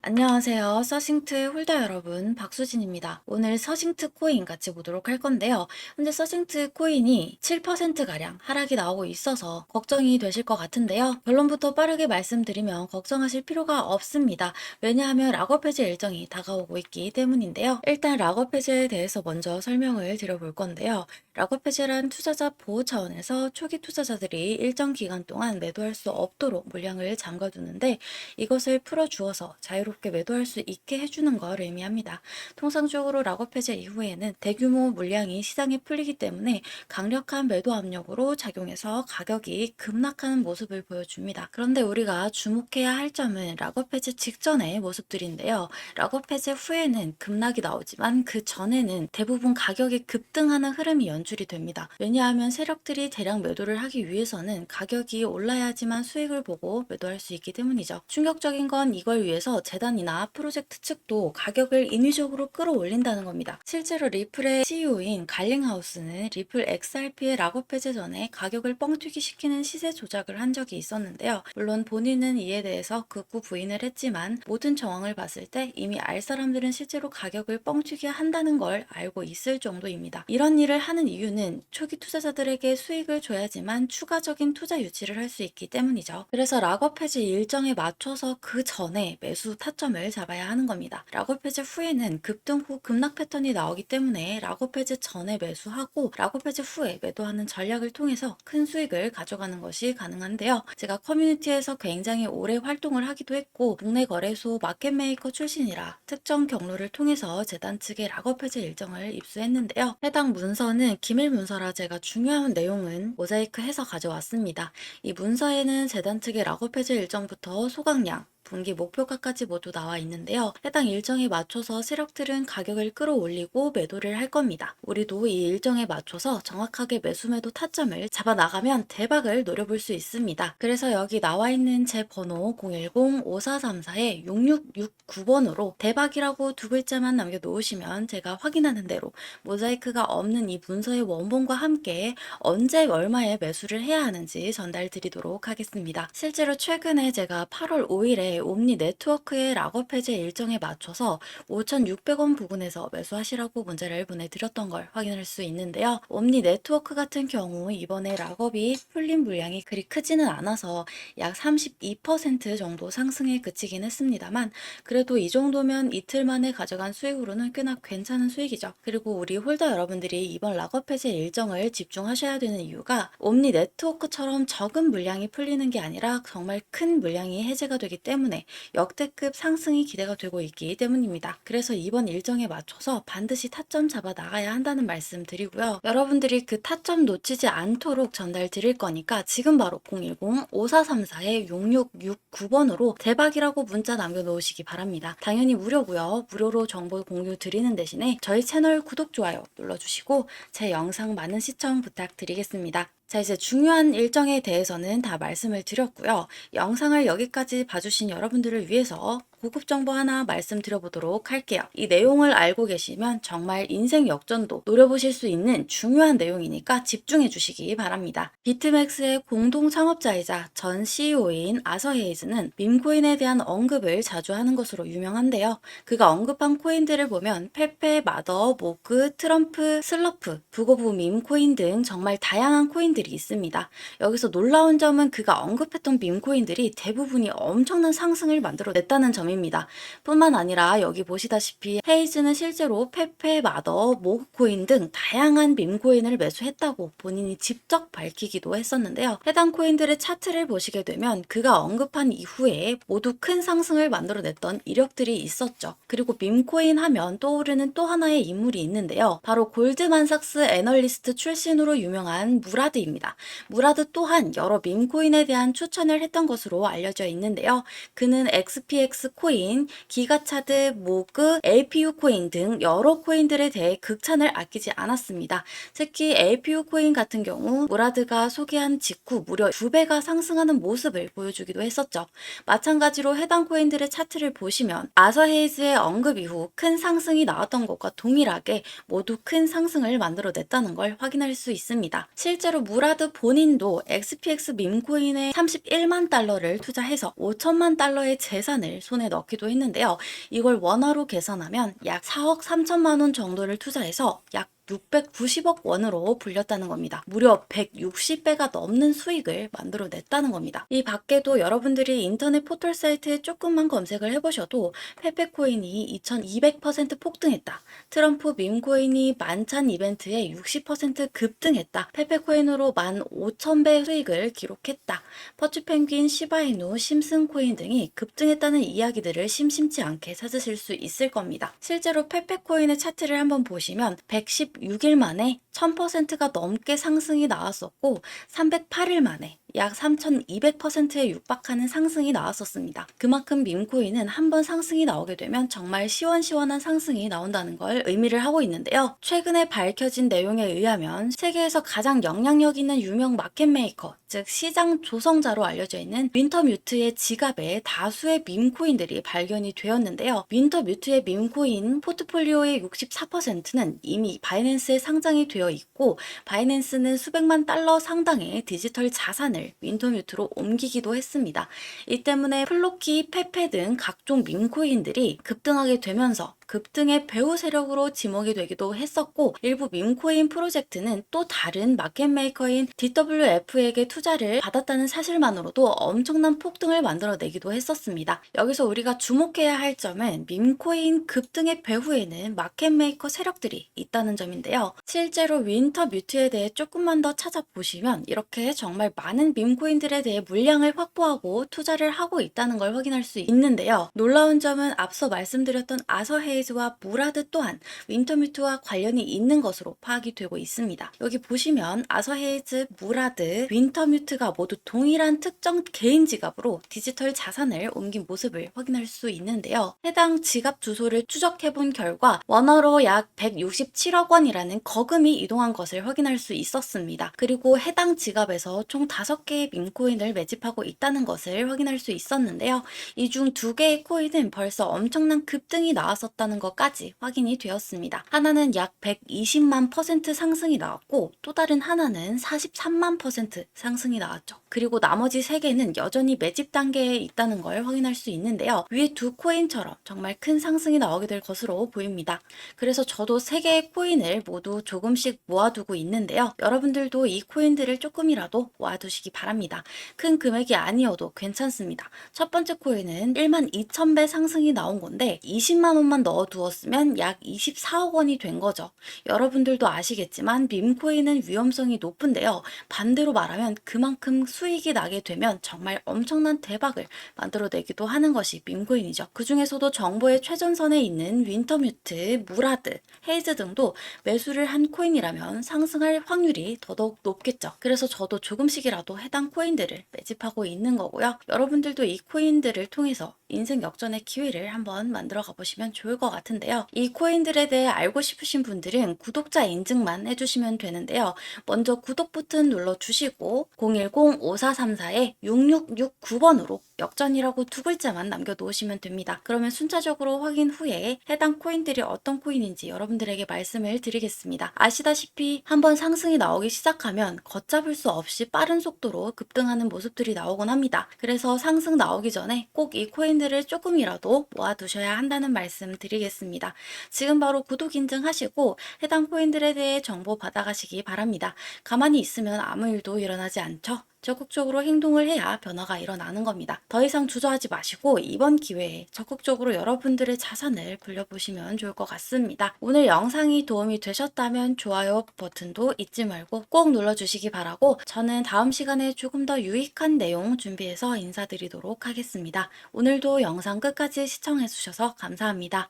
안녕하세요. 서싱트 홀더 여러분, 박수진입니다. 오늘 서싱트 코인 같이 보도록 할 건데요. 현재 서싱트 코인이 7%가량 하락이 나오고 있어서 걱정이 되실 것 같은데요. 결론부터 빠르게 말씀드리면 걱정하실 필요가 없습니다. 왜냐하면 락업 해제 일정이 다가오고 있기 때문인데요. 일단 락업 해제에 대해서 먼저 설명을 드려볼 건데요. 락업 해제란 투자자 보호 차원에서 초기 투자자들이 일정 기간 동안 매도할 수 없도록 물량을 잠가두는데 이것을 풀어주어서 자유롭게 매도할 수 있게 해주는 걸 의미합니다. 통상적으로 락업 해제 이후에는 대규모 물량이 시장에 풀리기 때문에 강력한 매도 압력으로 작용해서 가격이 급락하는 모습을 보여줍니다. 그런데 우리가 주목해야 할 점은 락업 해제 직전의 모습들인데요. 락업 해제 후에는 급락이 나오지만 그 전에는 대부분 가격이 급등하는 흐름이 연출이 됩니다. 왜냐하면 세력들이 대량 매도를 하기 위해서는 가격이 올라야지만 수익을 보고 매도할 수 있기 때문이죠. 충격적인 건 이걸 위해서 재단이나 프로젝트 측도 가격을 인위적으로 끌어올린다는 겁니다. 실제로 리플의 CEO인 갈링하우스는 리플 XRP의 락업 해제 전에 가격을 뻥튀기 시키는 시세 조작을 한 적이 있었는데요. 물론 본인은 이에 대해서 극구 부인을 했지만 모든 정황을 봤을 때 이미 알 사람들은 실제로 가격을 뻥튀기 한다는 걸 알고 있을 정도입니다. 이런 일을 하는 이유는 초기 투자자들에게 수익을 줘야지만 추가적인 투자 유치를 할 수 있기 때문이죠. 그래서 락업 해제 일정에 맞춰서 그 전에 매수 타점을 잡아야 하는 겁니다. 락업 해제 후에는 급등 후 급락 패턴이 나오기 때문에 락업 해제 전에 매수하고 락업 해제 후에 매도하는 전략을 통해서 큰 수익을 가져가는 것이 가능한데요. 제가 커뮤니티에서 굉장히 오래 활동을 하기도 했고 국내 거래소 마켓메이커 출신이라 특정 경로를 통해서 재단 측의 락업 해제 일정을 입수했는데요. 해당 문서는 기밀 문서라 제가 중요한 내용은 모자이크해서 가져왔습니다. 이 문서에는 재단 측의 락업 해제 일정부터 소각량, 분기 목표가까지 모두 나와 있는데요. 해당 일정에 맞춰서 세력들은 가격을 끌어올리고 매도를 할 겁니다. 우리도 이 일정에 맞춰서 정확하게 매수 매도 타점을 잡아 나가면 대박을 노려볼 수 있습니다. 그래서 여기 나와 있는 제 번호 010-5434-6669번으로 대박이라고 두 글자만 남겨놓으시면 제가 확인하는 대로 모자이크가 없는 이 문서의 원본과 함께 언제 얼마에 매수를 해야 하는지 전달 드리도록 하겠습니다. 실제로 최근에 제가 8월 5일에 옴니 네트워크의 락업 해제 일정에 맞춰서 5,600원 부근에서 매수하시라고 문제를 보내드렸던 걸 확인할 수 있는데요. 옴니 네트워크 같은 경우 이번에 락업이 풀린 물량이 그리 크지는 않아서 약 32% 정도 상승에 그치긴 했습니다만 그래도 이 정도면 이틀 만에 가져간 수익으로는 꽤나 괜찮은 수익이죠. 그리고 우리 홀더 여러분들이 이번 락업 해제 일정을 집중하셔야 되는 이유가 옴니 네트워크처럼 적은 물량이 풀리는 게 아니라 정말 큰 물량이 해제가 되기 때문에 역대급 상승이 기대가 되고 있기 때문입니다. 그래서 이번 일정에 맞춰서 반드시 타점 잡아 나가야 한다는 말씀 드리고요. 여러분들이 그 타점 놓치지 않도록 전달 드릴 거니까 지금 바로 010-5434-6669번으로 대박이라고 문자 남겨놓으시기 바랍니다. 당연히 무료고요. 무료로 정보 공유 드리는 대신에 저희 채널 구독, 좋아요 눌러주시고 제 영상 많은 시청 부탁드리겠습니다. 자, 이제 중요한 일정에 대해서는 다 말씀을 드렸고요. 영상을 여기까지 봐주신 여러분들을 위해서 고급 정보 하나 말씀드려보도록 할게요. 이 내용을 알고 계시면 정말 인생 역전도 노려보실 수 있는 중요한 내용이니까 집중해 주시기 바랍니다. 비트맥스의 공동 창업자이자 전 CEO인 아서 헤이즈는 밈코인에 대한 언급을 자주 하는 것으로 유명한데요. 그가 언급한 코인들을 보면 페페, 마더, 모그, 트럼프, 슬러프, 부고부 밈코인 등 정말 다양한 코인들이 있습니다. 여기서 놀라운 점은 그가 언급했던 밈코인들이 대부분이 엄청난 상승을 만들어냈다는 점입니다. 뿐만 아니라 여기 보시다시피 헤이즈는 실제로 페페, 마더, 모그코인 등 다양한 밈코인을 매수했다고 본인이 직접 밝히기도 했었는데요. 해당 코인들의 차트를 보시게 되면 그가 언급한 이후에 모두 큰 상승을 만들어냈던 이력들이 있었죠. 그리고 밈코인 하면 떠오르는 또 하나의 인물이 있는데요. 바로 골드만삭스 애널리스트 출신으로 유명한 무라드입니다. 무라드 또한 여러 밈코인에 대한 추천을 했던 것으로 알려져 있는데요. 그는 XPX 코인, 기가차드, 모그, LPU 코인 등 여러 코인들에 대해 극찬을 아끼지 않았습니다. 특히 LPU 코인 같은 경우 무라드가 소개한 직후 무려 2배가 상승하는 모습을 보여주기도 했었죠. 마찬가지로 해당 코인들의 차트를 보시면 아서 헤이즈의 언급 이후 큰 상승이 나왔던 것과 동일하게 모두 큰 상승을 만들어냈다는 걸 확인할 수 있습니다. 실제로 무라드 본인도 XPX 밈코인에 31만 달러를 투자해서 5천만 달러의 재산을 손에 넣기도 했는데요. 이걸 원화로 계산하면 약 4억 3천만 원 정도를 투자해서 약 690억 원으로 불렸다는 겁니다. 무려 160배가 넘는 수익을 만들어냈다는 겁니다. 이 밖에도 여러분들이 인터넷 포털 사이트에 조금만 검색을 해보셔도 페페코인이 2200% 폭등했다. 트럼프 밈코인이 만찬 이벤트에 60% 급등했다. 페페코인으로 15,000배 수익을 기록했다. 퍼치펭귄, 시바이누, 심슨코인 등이 급등했다는 이야기들을 심심치 않게 찾으실 수 있을 겁니다. 실제로 페페코인의 차트를 한번 보시면 116일 만에 1000%가 넘게 상승이 나왔었고 308일 만에 약 3200%에 육박하는 상승이 나왔었습니다. 그만큼 밈코인은 한번 상승이 나오게 되면 정말 시원시원한 상승이 나온다는 걸 의미를 하고 있는데요. 최근에 밝혀진 내용에 의하면 세계에서 가장 영향력 있는 유명 마켓메이커, 즉 시장 조성자로 알려져 있는 윈터뮤트의 지갑에 다수의 밈코인들이 발견이 되었는데요. 윈터뮤트의 밈코인 포트폴리오의 64%는 이미 바이낸스에 상장이 되어 있고 바이낸스는 수백만 달러 상당의 디지털 자산을 윈터뮤트로 옮기기도 했습니다. 이 때문에 플로키, 페페 등 각종 밈코인들이 급등하게 되면서 급등의 배후 세력으로 지목이 되기도 했었고 일부 밈코인 프로젝트는 또 다른 마켓메이커인 DWF에게 투자를 받았다는 사실만으로도 엄청난 폭등을 만들어내기도 했었습니다. 여기서 우리가 주목해야 할 점은 밈코인 급등의 배후에는 마켓메이커 세력들이 있다는 점인데요. 실제로 윈터뮤트에 대해 조금만 더 찾아보시면 이렇게 정말 많은 밈코인들에 대해 물량을 확보하고 투자를 하고 있다는 걸 확인할 수 있는데요. 놀라운 점은 앞서 말씀드렸던 아서헤이즈와 무라드 또한 윈터뮤트와 관련이 있는 것으로 파악이 되고 있습니다. 여기 보시면 아서헤이즈, 무라드, 윈터뮤트가 모두 동일한 특정 개인 지갑으로 디지털 자산을 옮긴 모습을 확인할 수 있는데요. 해당 지갑 주소를 추적해 본 결과 원화로 약 167억 원이라는 거금이 이동한 것을 확인할 수 있었습니다. 그리고 해당 지갑에서 총 5개의 밈코인을 매집하고 있다는 것을 확인할 수 있었는데요. 이 중 2개의 코인은 벌써 엄청난 급등이 나왔었다는 것까지 확인이 되었습니다. 하나는 약 120만 % 상승이 나왔고 또 다른 하나는 43만 % 상승이 나왔죠. 그리고 나머지 3개는 여전히 매집 단계에 있다는 걸 확인할 수 있는데요. 위에 두 코인처럼 정말 큰 상승이 나오게 될 것으로 보입니다. 그래서 저도 3개의 코인을 모두 조금씩 모아두고 있는데요. 여러분들도 이 코인들을 조금이라도 모아두시기 바랍니다. 큰 금액이 아니어도 괜찮습니다. 첫 번째 코인은 12,000배 상승이 나온 건데 20만 원만 넣어두었으면 약 24억 원이 된 거죠. 여러분들도 아시겠지만 밈코인은 위험성이 높은데요. 반대로 말하면 그만큼 수익이 나게 되면 정말 엄청난 대박을 만들어내기도 하는 것이 밈코인이죠. 그 중에서도 정보의 최전선에 있는 윈터뮤트, 무라드, 헤이즈 등도 매수를 한 코인이라면 상승할 확률이 더더욱 높겠죠. 그래서 저도 조금씩이라도 해당 코인들을 매집하고 있는 거고요. 여러분들도 이 코인들을 통해서 인생 역전의 기회를 한번 만들어 가보시면 좋을 것 같은데요. 이 코인들에 대해 알고 싶으신 분들은 구독자 인증만 해주시면 되는데요. 먼저 구독 버튼 눌러주시고 010-5434-6669번으로 역전이라고 2글자만 남겨놓으시면 됩니다. 그러면 순차적으로 확인 후에 해당 코인들이 어떤 코인인지 여러분들에게 말씀을 드리겠습니다. 아시다시피 한번 상승이 나오기 시작하면 걷잡을 수 없이 빠른 속도로 급등하는 모습들이 나오곤 합니다. 그래서 상승 나오기 전에 꼭 이 코인들을 조금이라도 모아두셔야 한다는 말씀 드리겠습니다. 지금 바로 구독 인증하시고 해당 코인들에 대해 정보 받아가시기 바랍니다. 가만히 있으면 아무 일도 일어나지 않죠. 적극적으로 행동을 해야 변화가 일어나는 겁니다. 더 이상 주저하지 마시고 이번 기회에 적극적으로 여러분들의 자산을 불려보시면 좋을 것 같습니다. 오늘 영상이 도움이 되셨다면 좋아요 버튼도 잊지 말고 꼭 눌러주시기 바라고 저는 다음 시간에 조금 더 유익한 내용 준비해서 인사드리도록 하겠습니다. 오늘도 영상 끝까지 시청해주셔서 감사합니다.